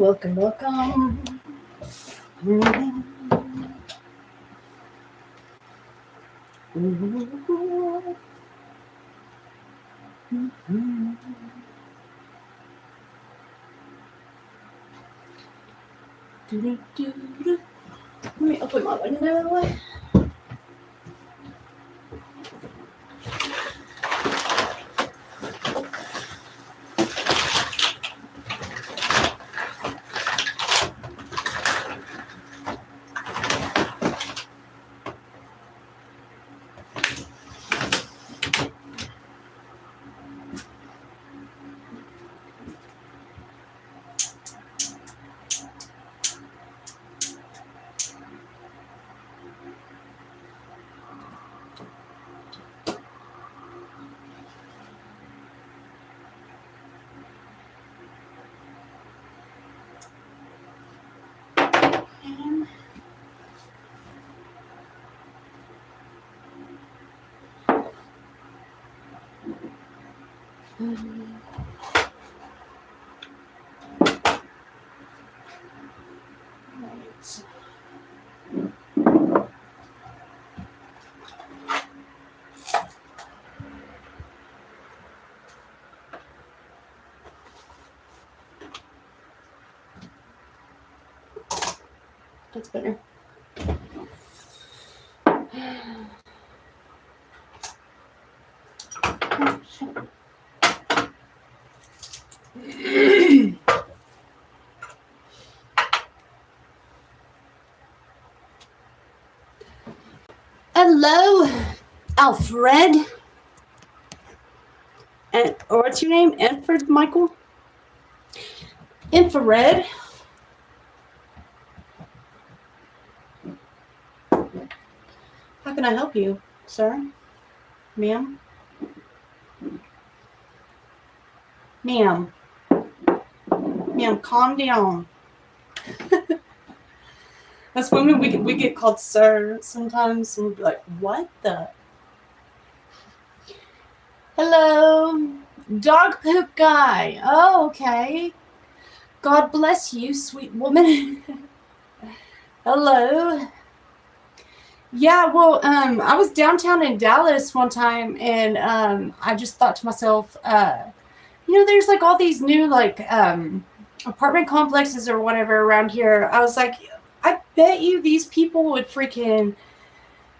welcome, welcome. Let me open my window. That's better. Hello, Alfred. And or what's your name? Alfred Michael? Infrared. How can I help you, sir? Ma'am? Ma'am. Ma'am, calm down. That's when we get called sir sometimes, and we'll be like, what the? Hello, dog poop guy. Oh, okay. God bless you, sweet woman. Hello. Yeah, well, I was downtown in Dallas one time, and I just thought to myself, there's like all these new like apartment complexes or whatever around here. I was like, I bet you these people would they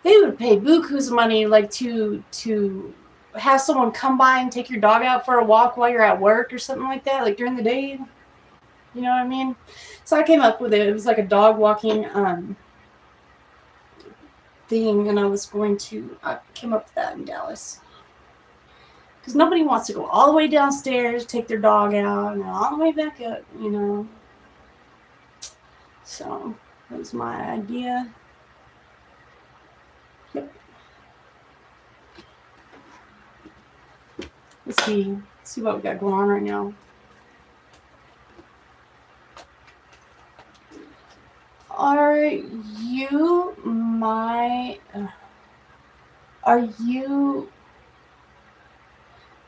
would pay bukus of money like to have someone come by and take your dog out for a walk while you're at work or something like that, like during the day. You know what I mean? So I came up with it. It was like a dog walking thing, and I came up with that in Dallas. Because nobody wants to go all the way downstairs, take their dog out, and all the way back up, you know. So that was my idea. Yep. Let's see what we got going on right now. Are you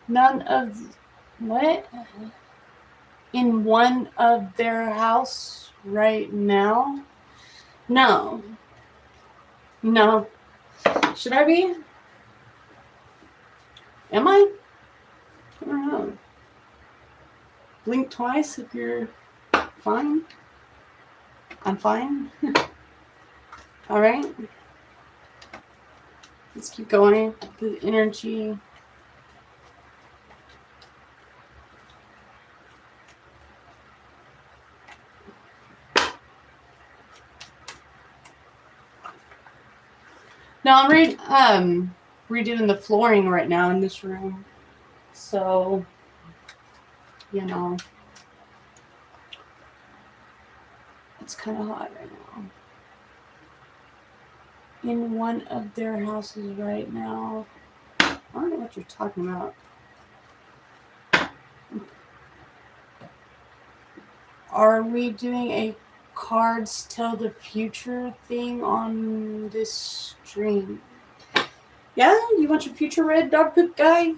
none of what in one of their house right now? No. Should I be? Am I? I don't know. Blink twice if you're fine. I'm fine. All right. Let's keep going. The energy. No, I'm redoing the flooring right now in this room. So, it's kind of hot right now. In one of their houses right now. I don't know what you're talking about. Are we doing a cards tell the future thing on this stream? Yeah? You want your future read, dog poop guy?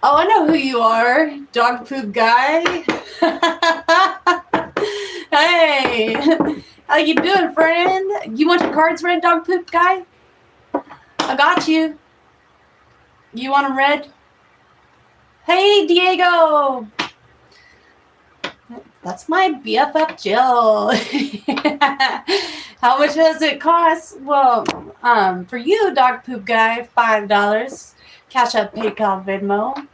Oh, I know who you are, dog poop guy. How you doing, friend? You want your cards read, dog poop guy? I got you. You want them read? Hey, Diego. That's my BFF Jill. How much does it cost? Well, for you, dog poop guy, $5. Cash App, PayPal, Venmo.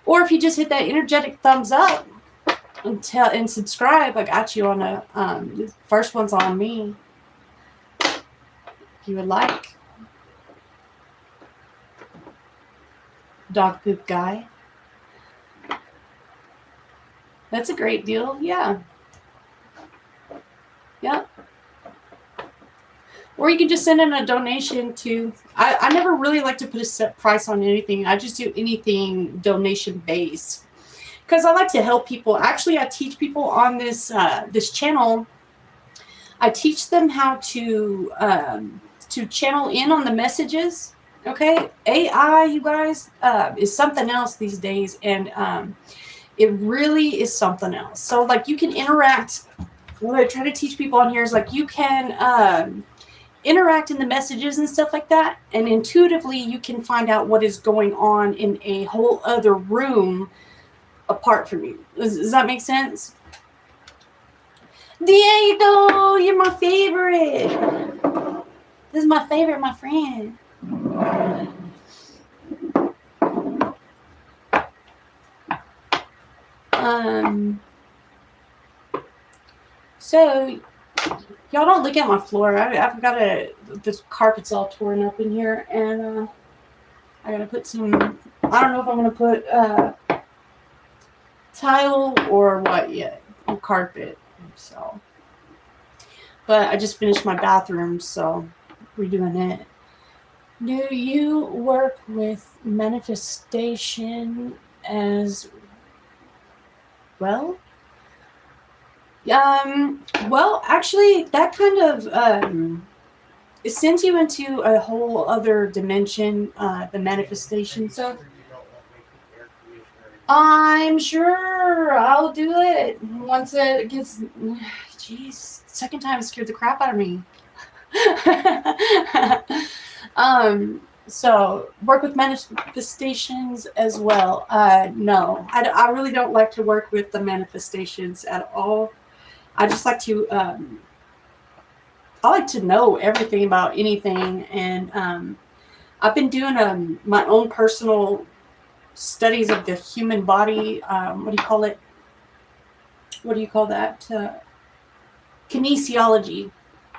Or if you just hit that energetic thumbs up and subscribe, I got you on the first one's on me. If you would like. Dog poop guy. That's a great deal. Yeah. Yeah. Or you can just send in a donation to, I never really like to put a set price on anything. I just do anything donation based because I like to help people. Actually, I teach people on this this channel. I teach them how to channel in on the messages. Okay, AI, you guys, is something else these days, and it really is something else. So, like, you can interact. What I try to teach people on here is like you can interact in the messages and stuff like that, and intuitively you can find out what is going on in a whole other room apart from you. Does that make sense? Diego, you're my favorite. This is my favorite, my friend. So y'all don't look at my floor. I've got this carpet's all torn up in here, and I gotta put some. I don't know if I'm gonna put tile or what yet. Carpet. So, but I just finished my bathroom, so we're doing it. Do you work with manifestation as well? Well, actually, that kind of it sends you into a whole other dimension, the manifestation stuff. I'm sure I'll do it once it gets. Jeez, second time it scared the crap out of me. So work with manifestations as well. No, I really don't like to work with the manifestations at all. I just like to, I like to know everything about anything. And I've been doing my own personal studies of the human body. What do you call it? What do you call that? Kinesiology,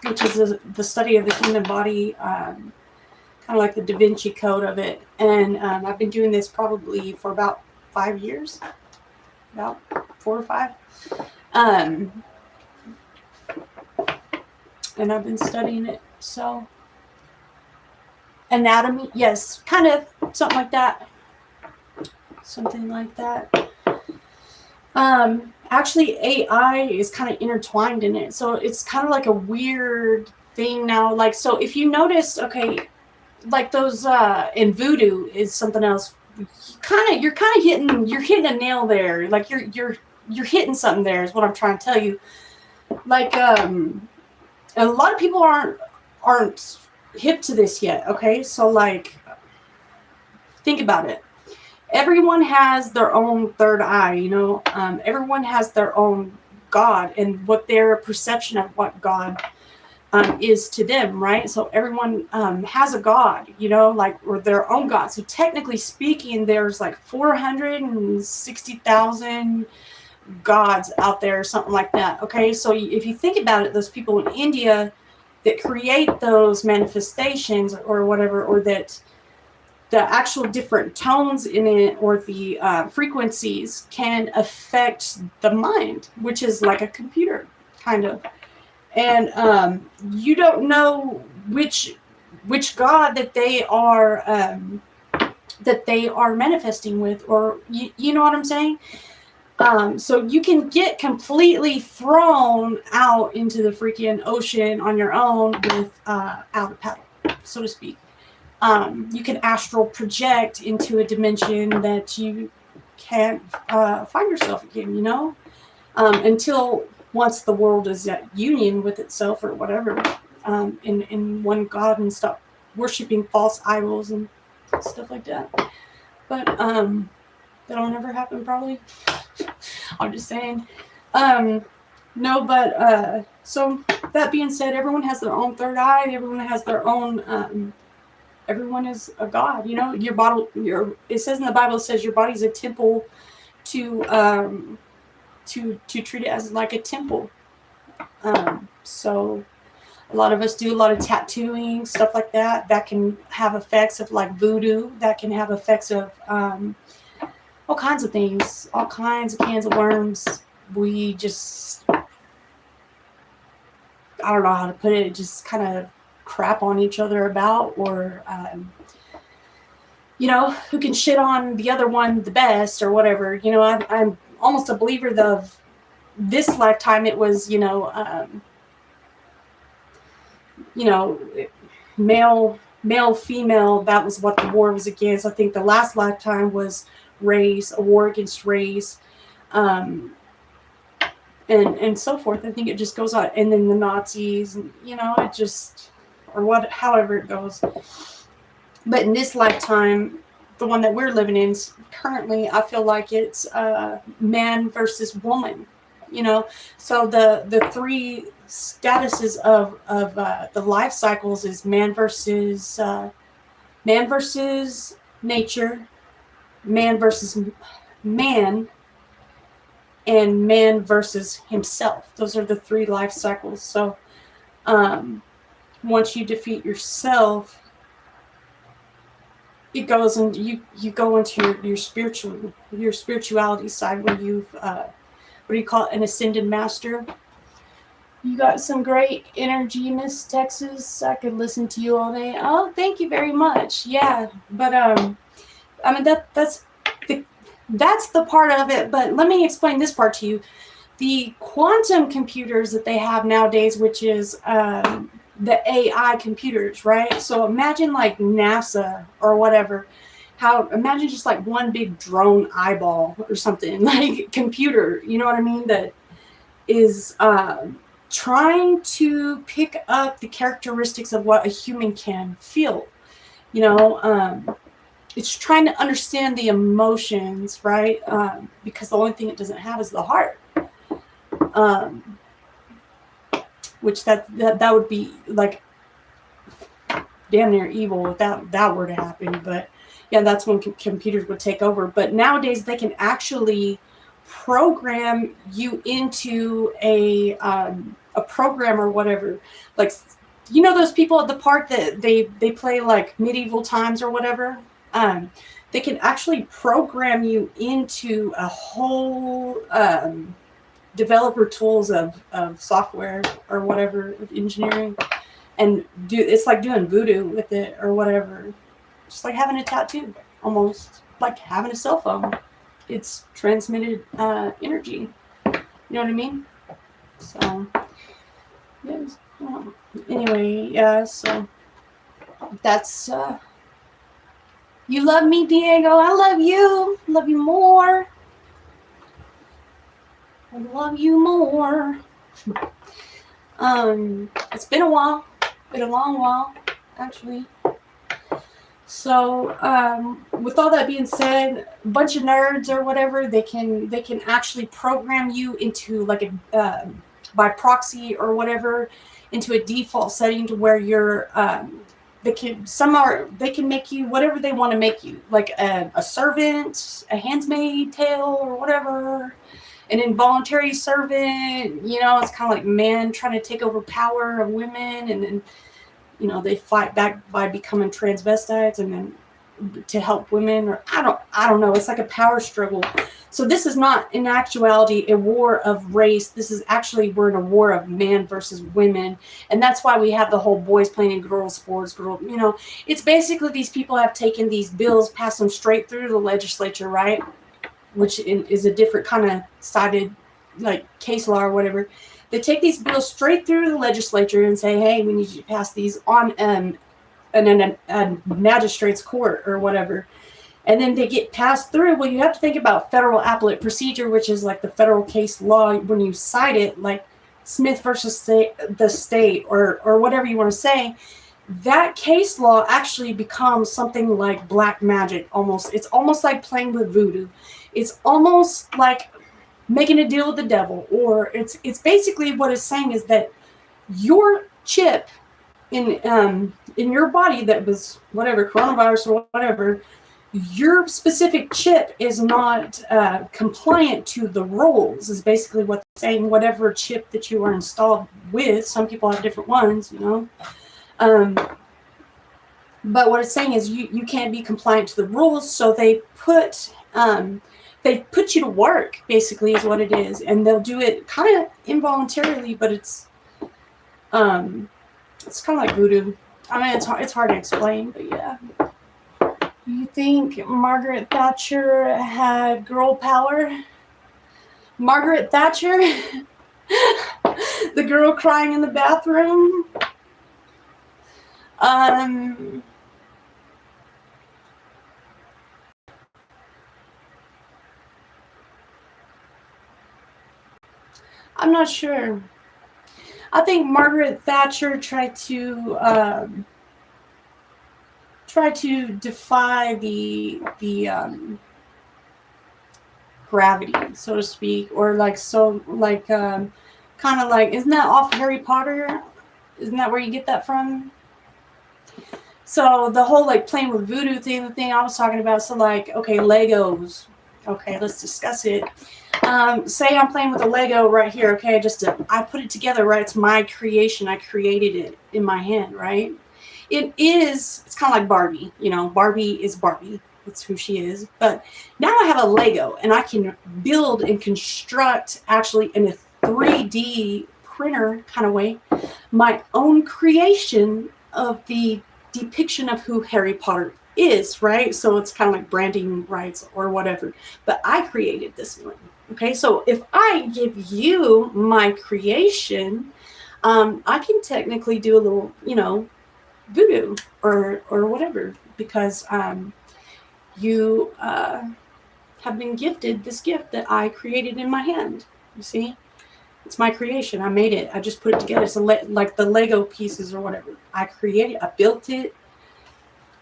which is the study of the human body, kind of like the Da Vinci Code of it. And I've been doing this probably for about 5 years, about 4 or 5. And I've been studying it. So anatomy, yes, kind of something like that. Something like that. Actually, AI is kind of intertwined in it. So it's kind of like a weird thing now. Like, so if you notice, okay, like those in voodoo is something else. You're kind of hitting a nail there. Like you're hitting something there is what I'm trying to tell you. Like a lot of people aren't hip to this yet. Okay, so like think about it. Everyone has their own third eye, you know. Everyone has their own God and what their perception of what God is to them, right? So everyone has a God, you know, like, or their own God. So technically speaking, there's like 460,000 gods out there, or something like that. Okay, so if you think about it, those people in India that create those manifestations or whatever, or that the actual different tones in it or the frequencies can affect the mind, which is like a computer, kind of. And you don't know which God that they are manifesting with, or you know what I'm saying? So you can get completely thrown out into the freaking ocean on your own without a paddle, so to speak. You can astral project into a dimension that you can't find yourself again, you know, until once the world is at union with itself or whatever, in one God, and stop worshiping false idols and stuff like that. But that'll never happen probably. I'm just saying. No, but so that being said, everyone has their own third eye. Everyone has their own. Everyone is a god. You know, your body. It says in the Bible, it says your body's a temple. To treat it as like a temple. So a lot of us do a lot of tattooing, stuff like that. That can have effects of like voodoo. That can have effects of all kinds of things, all kinds of cans of worms. We just, I don't know how to put it, just kind of crap on each other about, or you know, who can shit on the other one the best or whatever. You know, I'm almost a believer of this lifetime. It was, you know, male, female. That was what the war was against. I think the last lifetime was race, a war against race, and so forth. I think it just goes on. And then the Nazis, you know, it just, or what, however it goes. But in this lifetime, the one that we're living in currently, I feel like it's man versus woman. You know, so the three statuses of the life cycles is man versus nature, man versus man, and man versus himself. Those are the three life cycles. So once you defeat yourself, it goes, and you go into your spirituality side, where you've what do you call it, an ascended master. You got some great energy, Miss Texas. I could listen to you all day. Oh, thank you very much. Yeah, but I mean that's the part of it. But let me explain this part to you. The quantum computers that they have nowadays, which is the AI computers, right? So imagine like NASA or whatever. Imagine just like one big drone eyeball or something, like computer, you know what I mean? That is trying to pick up the characteristics of what a human can feel. You know, it's trying to understand the emotions, right? Because the only thing it doesn't have is the heart. Which that would be like damn near evil if that were to happen. But yeah, that's when computers would take over. But nowadays they can actually program you into a program or whatever. Like, you know, those people at the park that they play like medieval times or whatever. They can actually program you into a whole developer tools of software or whatever, of engineering, and it's like doing voodoo with it or whatever. Just like having a tattoo, almost like having a cell phone. It's transmitted energy. You know what I mean? So yes. Anyway, yeah. So that's. You love me, Diego. I love you. Love you more. I love you more. It's been a while. Been a long while, actually. So, with all that being said, a bunch of nerds or whatever, they can actually program you into like a by proxy or whatever, into a default setting to where you're they can make you whatever they want to make you, like a servant, a handmaid tale or whatever, an involuntary servant. You know, it's kind of like men trying to take over power of women, and then, you know, they fight back by becoming transvestites and then to help women, or I don't know. It's like a power struggle. So this is not in actuality a war of race. This is actually, we're in a war of man versus women. And that's why we have the whole boys playing in girls sports, you know, it's basically these people have taken these bills, passed them straight through the legislature, right? Which is a different kind of sided, like case law or whatever. They take these bills straight through the legislature and say, hey, we need you to pass these on a magistrate's court or whatever. and then they get passed through. Well, you have to think about federal appellate procedure, which is like the federal case law when you cite it, like Smith versus the state or whatever you want to say. That case law actually becomes something like black magic almost. It's almost like playing with voodoo. It's almost like making a deal with the devil, or it's basically what it's saying is that your chip in your body that was whatever, coronavirus or whatever, your specific chip is not compliant to the rules, is basically what they're saying. Whatever chip that you are installed with, some people have different ones, you know. But what it's saying is you can't be compliant to the rules, so they put you to work, basically, is what it is, and they'll do it kind of involuntarily, but it's kind of like voodoo. I mean, it's hard to explain, but yeah. You think Margaret Thatcher had girl power? Margaret Thatcher, the girl crying in the bathroom. I'm not sure. I think Margaret Thatcher tried to defy the gravity, so to speak, or like kind of like, isn't that off Harry Potter? Isn't that where you get that from? So the whole like playing with voodoo thing, the thing I was talking about. So like, okay, Legos. Okay, let's discuss it. Say I'm playing with a Lego right here. Okay, I put it together, right? It's my creation. I created it in my hand, right? It's kind of like Barbie, you know. Barbie is Barbie. That's who she is. But now I have a Lego, and I can build and construct, actually in a 3D printer kind of way, my own creation of the depiction of who Harry Potter is, right? So it's kind of like branding rights or whatever. But I created this one. Okay, so if I give you my creation, I can technically do a little, you know, voodoo or whatever, because you have been gifted this gift that I created in my hand. You see, it's my creation. I made it. I just put it together. So like the Lego pieces or whatever, I created. I built it.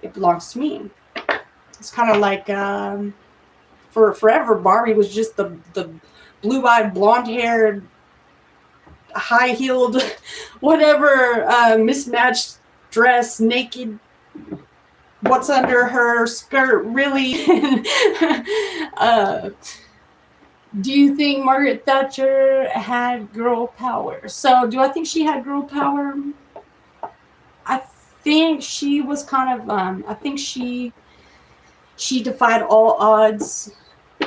It belongs to me. It's kind of like for forever, Barbie was just the blue-eyed, blonde-haired, high-heeled, whatever, mismatched dress, naked, what's under her skirt, really. Do you think Margaret Thatcher had girl power? So do I think she had girl power? I think she was kind of, I think she defied all odds.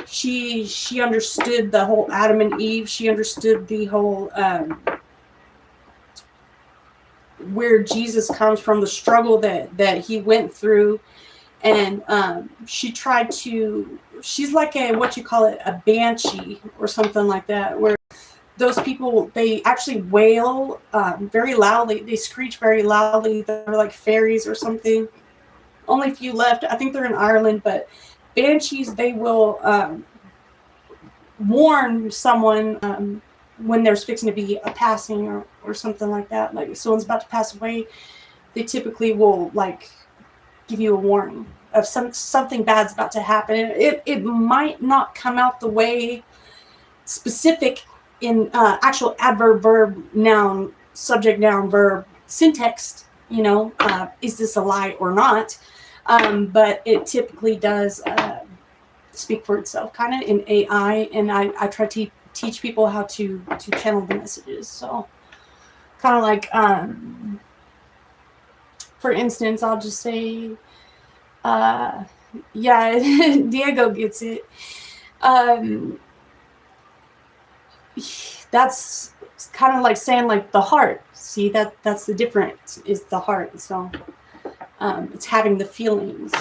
She understood the whole Adam and Eve. She understood the whole where Jesus comes from, the struggle that he went through, and she's like a banshee or something like that, where those people, they actually wail very loudly. They screech very loudly. They're like fairies or something. Only a few left. I think they're in Ireland, but banshees, they will warn someone when there's fixing to be a passing or something like that. Like if someone's about to pass away, they typically will like give you a warning of something bad's about to happen. It might not come out the way specific in actual adverb, verb, noun, subject, noun, verb, syntax, you know, is this a lie or not? But it typically does speak for itself, kind of in AI, and I try to teach people how to channel the messages. So kind of like, for instance, I'll just say, yeah, Diego gets it. That's kind of like saying like the heart. See, that's the difference, is the heart. So it's having the feelings.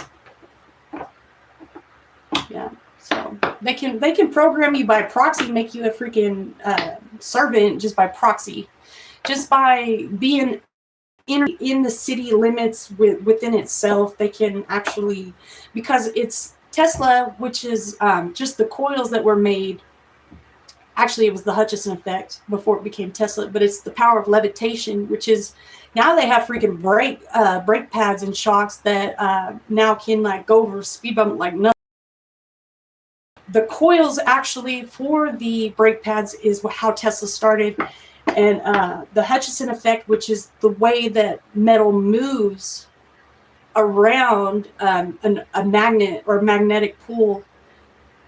Yeah. So they can program you by proxy, make you a freaking servant just by proxy, just by being in the city limits within itself. They can actually, because it's Tesla, which is just the coils that were made. Actually, it was the Hutchison effect before it became Tesla, but it's the power of levitation, which is now they have freaking brake pads and shocks that now can like go over speed bump like nothing. The coils actually for the brake pads is how Tesla started, and the Hutchison effect, which is the way that metal moves around a magnet or magnetic pool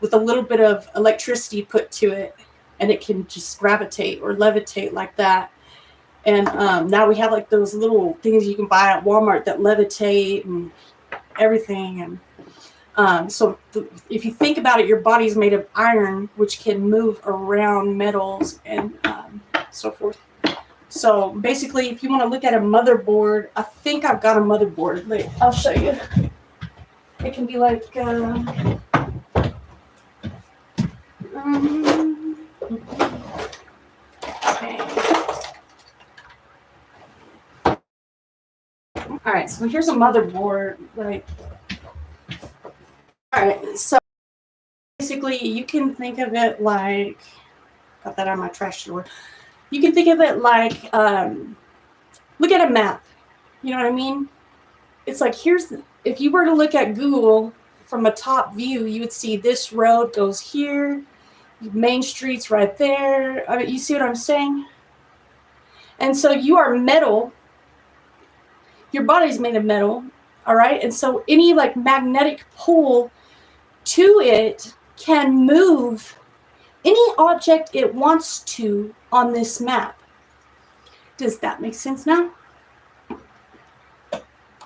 with a little bit of electricity put to it, and it can just gravitate or levitate like that. And now we have like those little things you can buy at Walmart that levitate and everything. And so if you think about it, your body's made of iron, which can move around metals and so forth. So basically, if you want to look at a motherboard, I think I've got a motherboard. Wait, I'll show you. It can be like okay. All right, so here's a motherboard. Like, all right, so basically, you can think of it like, got that out of my trash drawer. You can think of it like, look at a map. You know what I mean? It's like, if you were to look at Google from a top view, you would see this road goes here, Main Street's right there. I mean, you see what I'm saying? And so you are metal. Your body's made of metal, all right? And so any like magnetic pull to it can move any object it wants to on this map. Does that make sense now?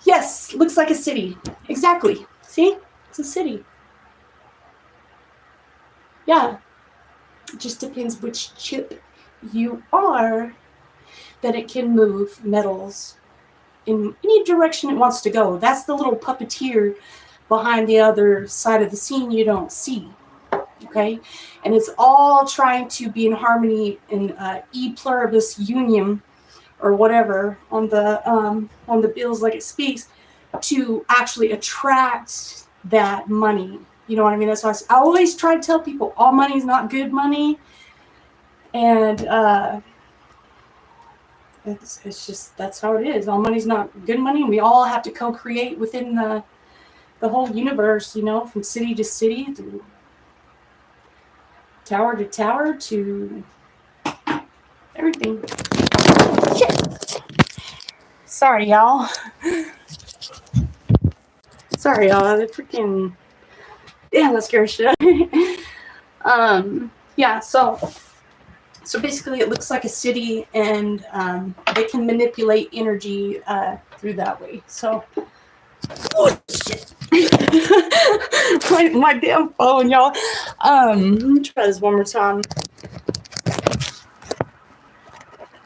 Yes, looks like a city. Exactly. See? It's a city. Yeah. It just depends which chip you are that it can move metals in any direction it wants to go. That's the little puppeteer behind the other side of the scene you don't see. Okay? And it's all trying to be in harmony in e pluribus unum or whatever on the bills like it speaks to actually attract that money. You know what I mean? That's why I always try to tell people all money is not good money. And it's just, that's how it is. All money's not good money. We all have to co-create within the whole universe, you know, from city to city, to tower to tower, to everything. Shit. Sorry, y'all. Sorry, y'all. The freaking, yeah, that scares shit. Yeah, so basically it looks like a city, and they can manipulate energy through that way. So, oh shit. my damn phone, y'all. Let me try this one more time.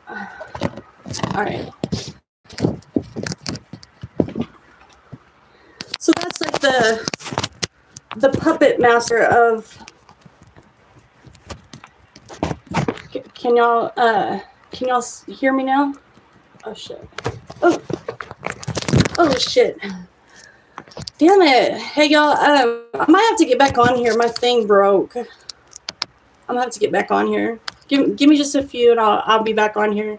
All right. So that's like the puppet master of. Can y'all hear me now? Oh shit. Oh shit. Damn it. Hey y'all, I might have to get back on here. My thing broke. I'm gonna have to get back on here. Give me just a few and I'll be back on here.